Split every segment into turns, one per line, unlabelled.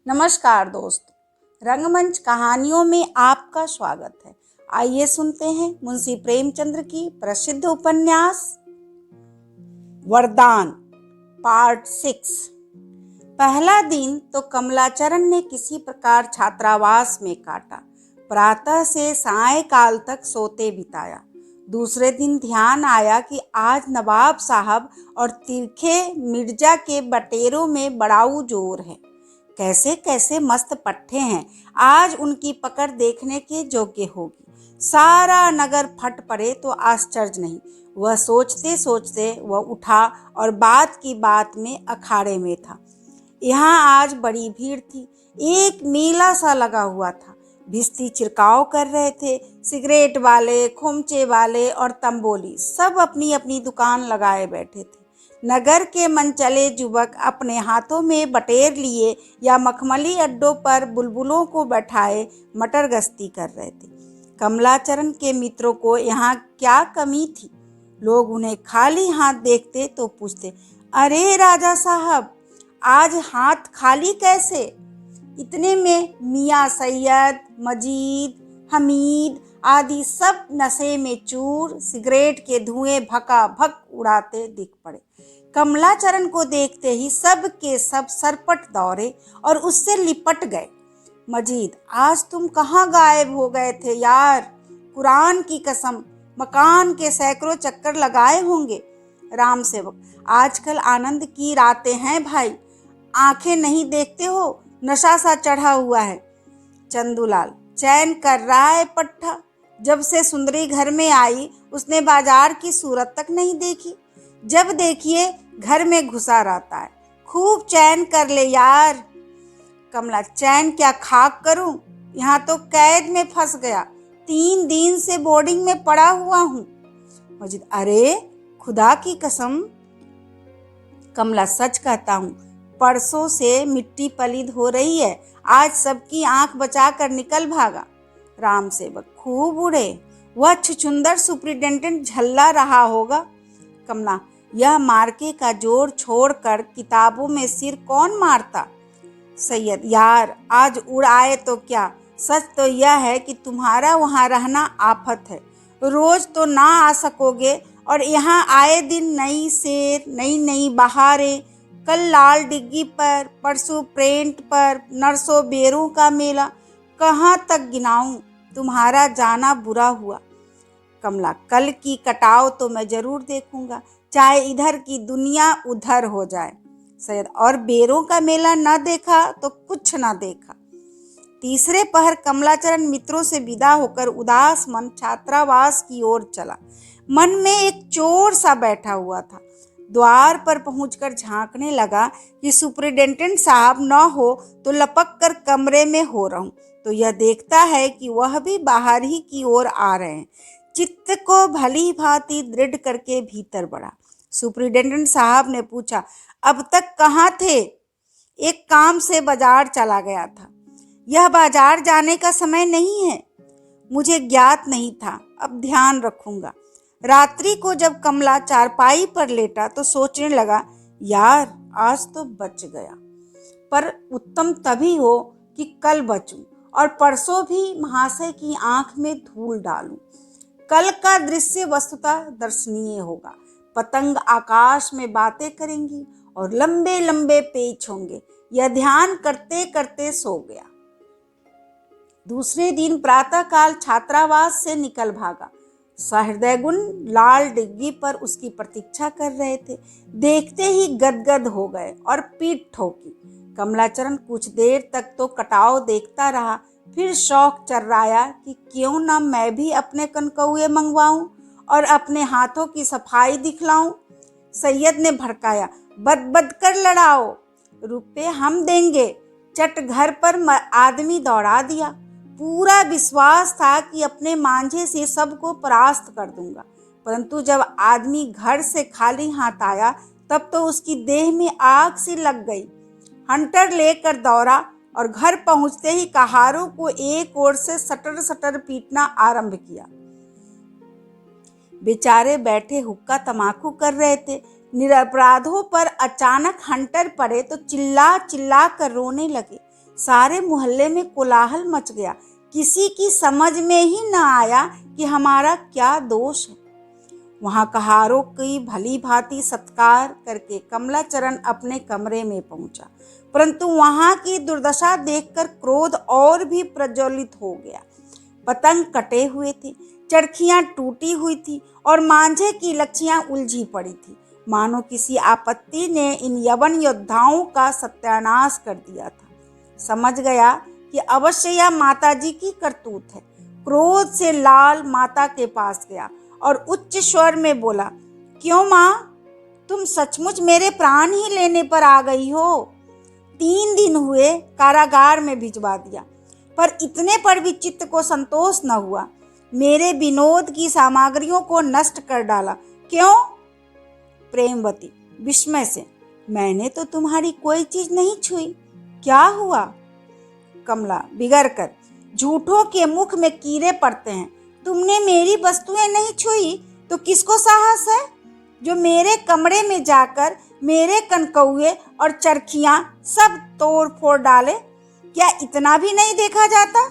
नमस्कार दोस्तों, रंगमंच कहानियों में आपका स्वागत है। आइए सुनते हैं मुंशी प्रेमचंद्र की प्रसिद्ध उपन्यास वरदान पार्ट 6। पहला दिन तो कमलाचरण ने किसी प्रकार छात्रावास में काटा। प्रातः से सायंकाल तक सोते बिताया। दूसरे दिन ध्यान आया कि आज नवाब साहब और तिरखे मिर्जा के बटेरों में बड़ाऊ जोर है। कैसे कैसे मस्त पट्टे हैं, आज उनकी पकड़ देखने के योग्य होगी। सारा नगर फट पड़े तो आश्चर्य नहीं। वह सोचते सोचते वह उठा और बात की बात में अखाड़े में था। यहाँ आज बड़ी भीड़ थी। एक मेला सा लगा हुआ था। भिस्ती छिड़काव कर रहे थे। सिगरेट वाले, खोमचे वाले और तंबोली सब अपनी अपनी दुकान लगाए बैठे थे। नगर के मनचले युवक अपने हाथों में बटेर लिए या मखमली अड्डों पर बुलबुलों को बैठाए मटर गश्ती कर रहे थे। कमलाचरण के मित्रों को यहाँ क्या कमी थी। लोग उन्हें खाली हाथ देखते तो पूछते, अरे राजा साहब, आज हाथ खाली कैसे? इतने में मियाँ सैयद, मजीद, हमीद आदि सब नशे में चूर, सिगरेट के धुएं भका भक उड़ाते दिख पड़े। कमलाचरण को देखते ही सब के सब सरपट दौड़े और उससे लिपट गए। मजीद, आज तुम कहाँ गायब हो गए थे यार? कुरान की कसम, मकान के सैकड़ों चक्कर लगाए होंगे। राम सेवक, आजकल आनंद की रातें हैं भाई, आंखें नहीं देखते हो, नशा सा चढ़ा हुआ है। चंदूलाल, चैन कर रहा है पट्टा। जब से सुंदरी घर में आई उसने बाजार की सूरत तक नहीं देखी। जब देखिए घर में घुसा रहता है। खूब चैन कर ले यार। कमला, चैन क्या खाक करूं, यहाँ तो कैद में फंस गया। 3 दिन से बोर्डिंग में पड़ा हुआ हूँ। मजीद, अरे खुदा की कसम। कमला, सच कहता हूँ, परसों से मिट्टी पलीद हो रही है। आज सबकी आंख बचा कर निकल भागा। राम सेवक, खूब उड़े। वह छुछुंदर सुपरिटेंडेंट झल्ला रहा होगा। कमला, यह मार्के का जोर छोड़कर किताबों में सिर कौन मारता? सैयद, यार आज उड़ आए तो क्या, सच तो यह है कि तुम्हारा वहाँ रहना आफत है। रोज तो ना आ सकोगे और यहाँ आए दिन नई सेर, नई नई बहारें। कल लाल डिग्गी पर, परसों प्रेंट पर, नरसों बेरों का मेला। कहाँ तक गिनाऊं, तुम्हारा जाना बुरा हुआ। कमला, कल की कटाव तो मैं जरूर देखूंगा, चाहे इधर की दुनिया उधर हो जाए। सैयद, और बेरों का मेला न देखा तो कुछ न देखा। तीसरे पहर कमलाचरण मित्रों से विदा होकर उदास मन छात्रावास की ओर चला। मन में एक चोर सा बैठा हुआ था। द्वार पर पहुंचकर झांकने लगा कि सुपरिटेंडेंट साहब न हो तो लपक कर कमरे में हो रहूं, तो यह देखता है कि वह भी बाहर ही की ओर आ रहे हैं। चित्त को भली भांति दृढ़ करके भीतर बढ़ा। सुपरिटेंडेंट साहब ने पूछा, अब तक कहाँ थे? एक काम से बाजार चला गया था। यह बाजार जाने का समय नहीं है। मुझे ज्ञात नहीं था, अब ध्यान रखूंगा। रात्रि को जब कमला चारपाई पर लेटा तो सोचने लगा, यार आज तो बच गया, पर उत्तम तभी हो कि कल बचूं और परसों भी महाशय की आंख में धूल डालूं। कल का दृश्य वस्तुतः दर्शनीय होगा। पतंग आकाश में बातें करेंगी और लंबे लंबे पेच होंगे। यह ध्यान करते करते सो गया। दूसरे दिन प्रातःकाल छात्रावास से निकल भागा। सहृदयगुण लाल डिग्गी पर उसकी प्रतीक्षा कर रहे थे। देखते ही गदगद हो गए और पीठ ठोकी। कमलाचरण कुछ देर तक तो कटाव देखता रहा, फिर शौक चर्राया कि क्यों न मैं भी अपने कनकौए मंगवाऊं और अपने हाथों की सफाई दिखलाऊं। सैयद ने भड़काया, बद कर लड़ाओ, रुपए हम देंगे। चट घर पर आदमी दौड़ा दिया। पूरा विश्वास था कि अपने मांझे से सबको परास्त कर दूंगा, परंतु जब आदमी घर से खाली हाथ आया तब तो उसकी देह में आग सी लग गई। हंटर लेकर दौड़ा और घर पहुंचते ही कहारों को एक ओर से सटर सटर पीटना आरंभ किया। बेचारे बैठे हुक्का तमाकू कर रहे थे। निरपराधों पर अचानक हंटर पड़े तो चिल्ला चिल्ला कर रोने लगे। सारे मोहल्ले में कोलाहल मच गया। किसी की समझ में ही न आया कि हमारा क्या दोष है। वहां कहारों की भली भांति सत्कार करके कमलाचरण अपने कमरे में पहुंचा, परंतु वहां की दुर्दशा देखकर क्रोध और भी प्रज्वलित हो गया। पतंग कटे हुए थे, चरखियां टूटी हुई थी और मांझे की लच्छियां उलझी पड़ी थी, मानो किसी आपत्ति ने इन यवन योद्धाओं का सत्यानाश कर दिया था। समझ गया कि अवश्य यह माताजी की करतूत है। क्रोध से लाल माता के पास गया और उच्च स्वर में बोला, क्यों माँ, तुम सचमुच मेरे प्राण ही लेने पर आ गई हो? 3 दिन हुए कारागार में भिजवा दिया, पर इतने पर भी चित्त को संतोष न हुआ। मेरे विनोद की सामग्रियों को नष्ट कर डाला। क्यों? प्रेमवती विस्मय से, मैंने तो तुम्हारी कोई चीज नहीं छुई, क्या हुआ? कमला बिगड़ कर, झूठों के मुख में कीड़े पड़ते हैं। तुमने मेरी वस्तुएं नहीं छुई तो किसको साहस है जो मेरे कमरे में जाकर मेरे कनकौए और चरखियां सब तोड़ फोड़ डाले? क्या इतना भी नहीं देखा जाता?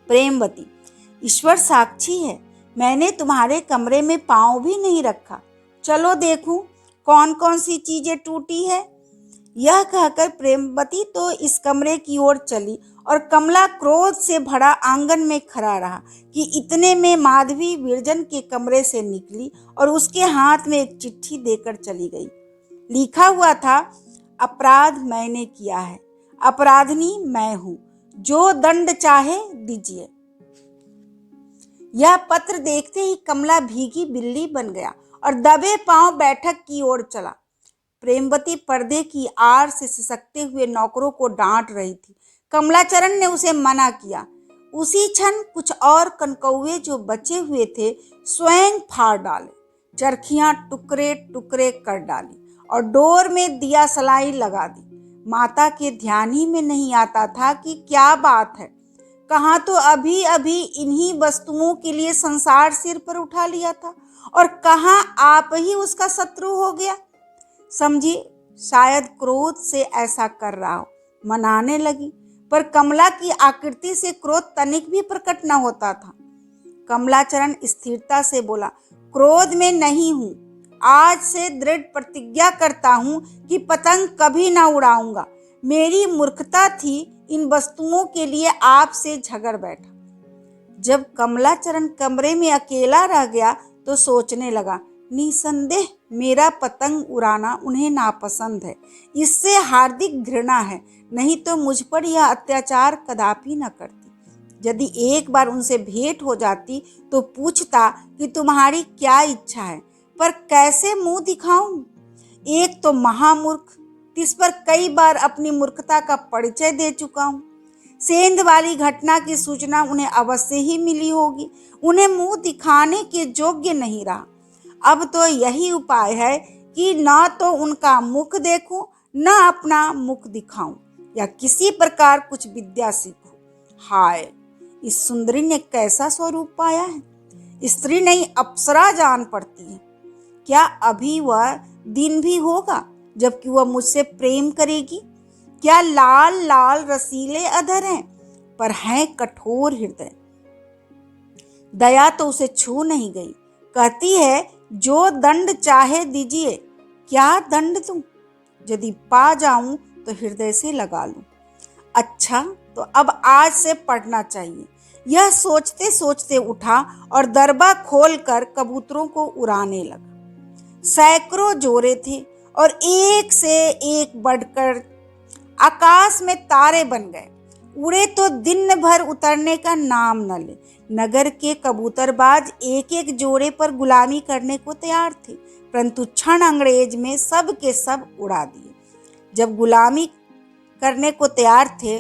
प्रेमवती, ईश्वर साक्षी है, मैंने तुम्हारे कमरे में पांव भी नहीं रखा। चलो देखूं कौन कौन सी चीजें टूटी है। यह कहकर प्रेमवती तो इस कमरे की ओर चली और कमला क्रोध से भरा आंगन में खड़ा रहा कि इतने में माधवी विरजन के कमरे से निकली और उसके हाथ में एक चिट्ठी देकर चली गई। लिखा हुआ था, अपराध मैंने किया है, अपराधिनी मैं हूं, जो दंड चाहे दीजिए। यह पत्र देखते ही कमला भीगी बिल्ली बन गया और दबे पांव बैठक की ओर चला। प्रेमवती पर्दे की आड़ से सिसकते हुए नौकरों को डांट रही थी। कमलाचरण ने उसे मना किया। उसी क्षण कुछ और कनकौए जो बचे हुए थे स्वयं फाड़ डाले, चरखियां टुकड़े टुकड़े कर डाली और डोर में दिया सलाई लगा दी। माता के ध्यान ही में नहीं आता था कि क्या बात है। कहाँ तो अभी अभी इन्हीं वस्तुओं के लिए संसार सिर पर उठा लिया था और कहाँ आप ही उसका शत्रु हो गया। समझी शायद क्रोध से ऐसा कर रहा हो। मनाने लगी, पर कमला की आकृति से क्रोध तनिक भी प्रकट न होता था। कमलाचरण स्थिरता से बोला, क्रोध में नहीं हूं, आज से दृढ़ प्रतिज्ञा करता हूं कि पतंग कभी ना उड़ाऊंगा। मेरी मूर्खता थी इन वस्तुओं के लिए आपसे झगड़ बैठा। जब कमलाचरण कमरे में अकेला रह गया तो सोचने लगा, निसंदेह मेरा पतंग उड़ाना उन्हें नापसंद है, इससे हार्दिक घृणा है, नहीं तो मुझ पर यह अत्याचार कदापि न करती। यदि एक बार उनसे भेंट हो जाती तो पूछता कि तुम्हारी क्या इच्छा है, पर कैसे मुंह दिखाऊं? एक तो महामूर्ख, जिस पर कई बार अपनी मूर्खता का परिचय दे चुका हूं। सेंध वाली घटना की सूचना उन्हें अवश्य ही मिली होगी, उन्हें मुंह दिखाने के योग्य नहीं रहा। अब तो यही उपाय है कि न तो उनका मुख देखूं, न अपना मुख दिखाऊं, या किसी प्रकार कुछ विद्या सीखूं। हाय, इस सुंदरी ने कैसा स्वरूप पाया है। स्त्री नहीं अप्सरा जान पड़ती है। क्या अभी वह दिन भी होगा जबकि वह मुझसे प्रेम करेगी? क्या लाल लाल रसीले अधर हैं, पर हैं कठोर हृदय। दया तो उसे छू नहीं गई। कहती है, जो दंड चाहे दीजिए। क्या दंड दूं? यदि पा जाऊं तो हृदय से लगा लूं। अच्छा, तो अब आज से पढ़ना चाहिए। यह सोचते सोचते उठा और दरबा खोलकर कबूतरों को उड़ाने लगा। सैकड़ों जोड़े थे और एक से एक बढ़कर आकाश में तारे बन गए। उड़े तो दिन भर उतरने का नाम न ले। नगर के कबूतरबाज एक एक जोड़े पर गुलामी करने को तैयार थे, परंतु क्षण अंग्रेज में सब के सब उड़ा दिए। जब गुलामी करने को तैयार थे,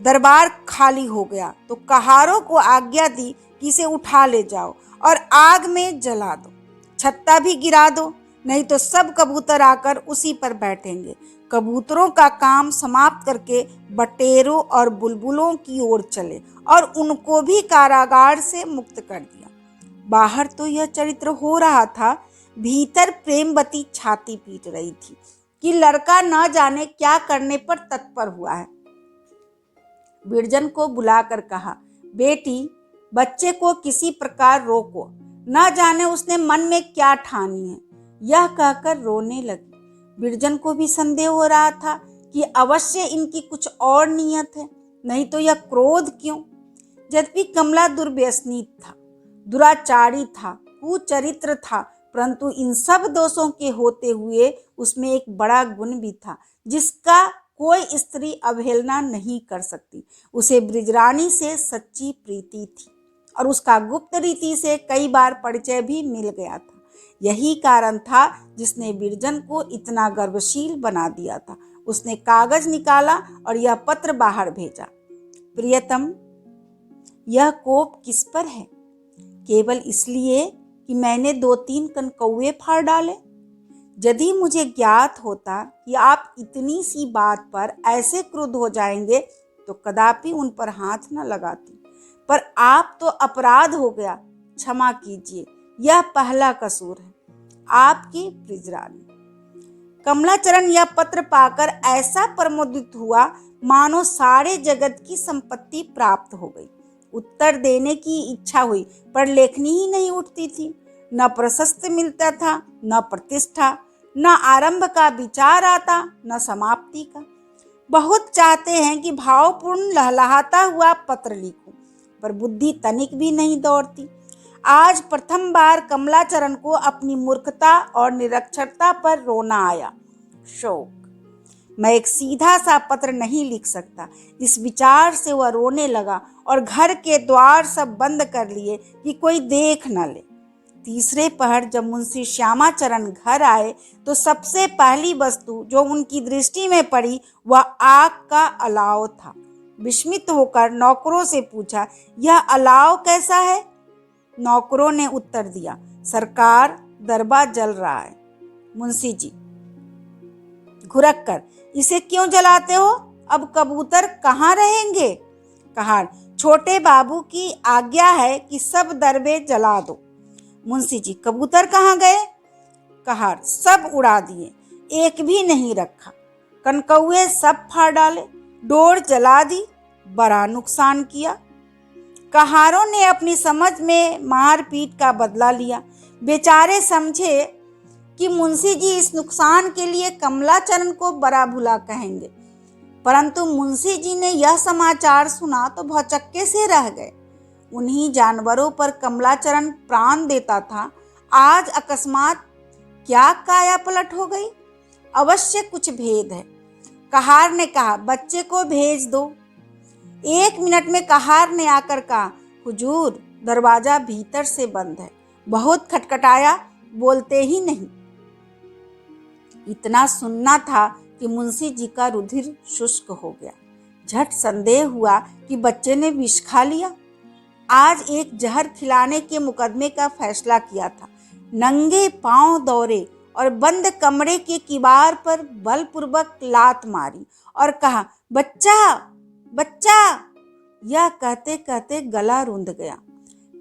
दरबार खाली हो गया तो कहारों को आज्ञा दी कि इसे उठा ले जाओ और आग में जला दो, छत्ता भी गिरा दो, नहीं तो सब कबूतर आकर उसी पर बैठेंगे। कबूतरों का काम समाप्त करके बटेरों और बुलबुलों की ओर चले और उनको भी कारागार से मुक्त कर दिया। बाहर तो यह चरित्र हो रहा था, भीतर प्रेमवती छाती पीट रही थी कि लड़का न जाने क्या करने पर तत्पर हुआ है। बिरजन को बुलाकर कहा, बेटी, बच्चे को किसी प्रकार रोको, न जाने उसने मन में क्या ठानी है। यह कहकर रोने लगी। बिरजन को भी संदेह हो रहा था कि अवश्य इनकी कुछ और नीयत है, नहीं तो यह क्रोध क्यों। यद्यपि कमला दुर्व्यसनी था, दुराचारी था, कुचरित्र था, परंतु इन सब दोषों के होते हुए उसमें एक बड़ा गुण भी था जिसका कोई स्त्री अवहेलना नहीं कर सकती। उसे ब्रिजरानी से सच्ची प्रीति थी और उसका गुप्त रीति से कई बार परिचय भी मिल गया था। यही कारण था जिसने बिरजन को इतना गर्वशील बना दिया था। उसने कागज निकाला और यह पत्र बाहर भेजा। प्रियतम, यह कोप किस पर है? केवल इसलिए कि मैंने 2-3 कनकौए फाड़ डाले। यदि मुझे ज्ञात होता कि आप इतनी सी बात पर ऐसे क्रुद्ध हो जाएंगे तो कदापि उन पर हाथ न लगाती, पर आप तो अपराध हो गया। क्षमा कीजिए, यह पहला कसूर है। आपकी ब्रिजरानी। कमलाचरण यह पत्र पाकर ऐसा प्रमोदित हुआ मानो सारे जगत की संपत्ति प्राप्त हो गई। उत्तर देने की इच्छा हुई पर लेखनी ही नहीं उठती थी। न प्रशस्ति मिलता था, न प्रतिष्ठा, न आरंभ का विचार आता, न समाप्ति का। बहुत चाहते हैं कि भावपूर्ण लहलहाता हुआ पत्र लिखूं, पर बुद्धि तनिक भी नहीं दौड़ती। आज प्रथम बार कमलाचरण को अपनी मूर्खता और निरक्षरता पर रोना आया। शोक, मैं एक सीधा सा पत्र नहीं लिख सकता। इस विचार से वह रोने लगा और घर के द्वार सब बंद कर लिए कि कोई देख न ले। तीसरे पहर जब मुंशी श्यामाचरण घर आए तो सबसे पहली वस्तु जो उनकी दृष्टि में पड़ी वह आग का अलाव था। विस्मित होकर नौकरों से पूछा, यह अलाव कैसा है? नौकरों ने उत्तर दिया, सरकार, दरबा जल रहा है। मुंशी जी घुरक कर, इसे क्यों जलाते हो? अब कबूतर कहाँ रहेंगे? कहार, छोटे बाबू की आज्ञा है कि सब दरबे जला दो। मुंशी जी, कबूतर कहाँ गए? कहार, सब उड़ा दिए, एक भी नहीं रखा। कनकौए सब फाड़ डाले, डोर जला दी, बड़ा नुकसान किया। कहारों ने अपनी समझ में मारपीट का बदला लिया। बेचारे समझे कि मुंशी जी इस नुकसान के लिए कमलाचरण को बड़ा भुला कहेंगे, परंतु मुंशी जी ने यह समाचार सुना तो भौचक्के से रह गए। उन्हीं जानवरों पर कमलाचरण प्राण देता था, आज अकस्मात क्या काया पलट हो गई? अवश्य कुछ भेद है। कहार ने कहा, बच्चे को भेज दो। 1 मिनट में कहार ने आकर कहा, हुजूर, दरवाजा भीतर से बंद है। बहुत खटखटाया, बोलते ही नहीं। इतना सुनना था कि मुंशी जी का रुधिर शुष्क हो गया। झट संदेह हुआ कि बच्चे ने विष खा लिया। आज एक जहर खिलाने के मुकदमे का फैसला किया था। नंगे पांव दौड़े और बंद कमरे के किवाड़ पर बलपूर्वक लात मारी और कहा, बच्चा, बच्चा। यह कहते कहते गला रुंध गया।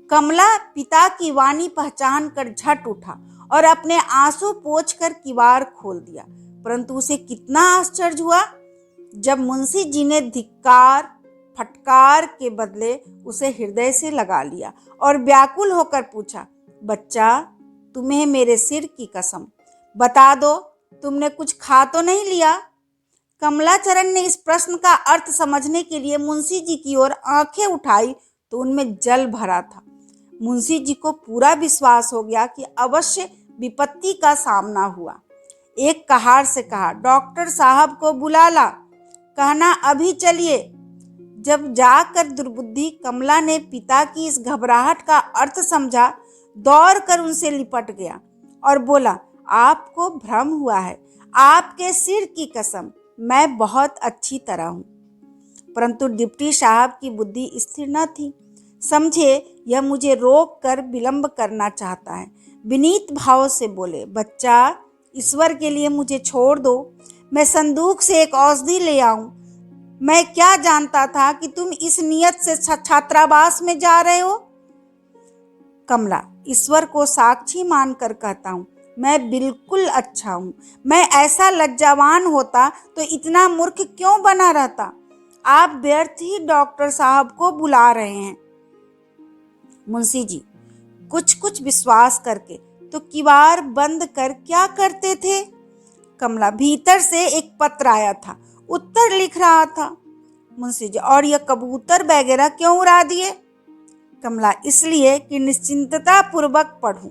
कमला पिता की वाणी पहचान कर झट उठा और अपने आंसू पोंछकर किवाड़ खोल दिया, परंतु उसे कितना आश्चर्य हुआ जब मुंशी जी ने धिक्कार फटकार के बदले उसे हृदय से लगा लिया और व्याकुल होकर पूछा, बच्चा, तुम्हें मेरे सिर की कसम, बता दो, तुमने कुछ खा तो नहीं लिया? कमलाचरण ने इस प्रश्न का अर्थ समझने के लिए मुंशी जी की ओर आंखें उठाई तो उनमें जल भरा था। मुंशी जी को पूरा विश्वास हो गया कि अवश्य विपत्ति का सामना हुआ। एक कहार से कहा, डॉक्टर साहब को बुला ला, कहना अभी चलिए। जब जाकर दुर्बुद्धि कमला ने पिता की इस घबराहट का अर्थ समझा, दौड़कर उनसे लिपट गया और बोला, आपको भ्रम हुआ है, आपके सिर की कसम, मैं बहुत अच्छी तरह हूँ। परंतु डिप्टी साहब की बुद्धि स्थिर न थी। समझे यह मुझे रोक कर विलंब करना चाहता है। विनीत भाव से बोले, बच्चा, ईश्वर के लिए मुझे छोड़ दो, मैं संदूक से एक औषधि ले आऊं। मैं क्या जानता था कि तुम इस नियत से छात्रावास में जा रहे हो? कमला, ईश्वर को साक्षी मानकर कहता हूँ, मैं बिल्कुल अच्छा हूँ। मैं ऐसा लज्जावान होता तो इतना मूर्ख क्यों बना रहता। आप व्यर्थ ही डॉक्टर साहब को बुला रहे हैं। मुंशी जी कुछ कुछ विश्वास करके तो किवाड़ बंद कर क्या करते थे। कमला भीतर से एक पत्र आया था, उत्तर लिख रहा था। मुंशी जी और ये कबूतर वगैरह क्यों उड़ा दिए। कमला इसलिए कि निश्चिंतता पूर्वक पढ़ूं।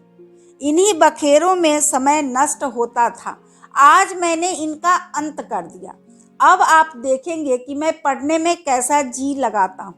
इन्हीं बखेरों में समय नष्ट होता था। आज मैंने इनका अंत कर दिया। अब आप देखेंगे कि मैं पढ़ने में कैसा जी लगाता हूँ।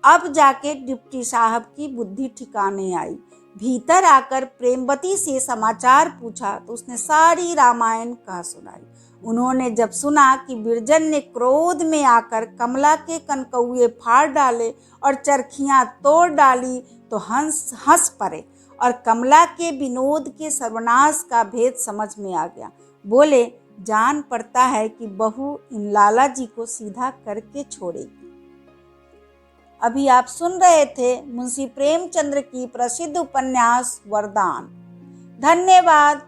अब जाके डिप्टी साहब की बुद्धि ठिकाने आई। भीतर आकर प्रेमवती से समाचार पूछा तो उसने सारी रामायण कह सुनाई। उन्होंने जब सुना कि बिरजन ने क्रोध में आकर कमला के कनकौए फाड़ डाले और चरखियां तोड़ डाली तो हंस हंस पड़े और कमला के विनोद के सर्वनाश का भेद समझ में आ गया। बोले, जान पड़ता है कि बहू इन लाला जी को सीधा करके छोड़ेगी। अभी आप सुन रहे थे मुंशी प्रेमचंद्र की प्रसिद्ध उपन्यास वरदान। धन्यवाद।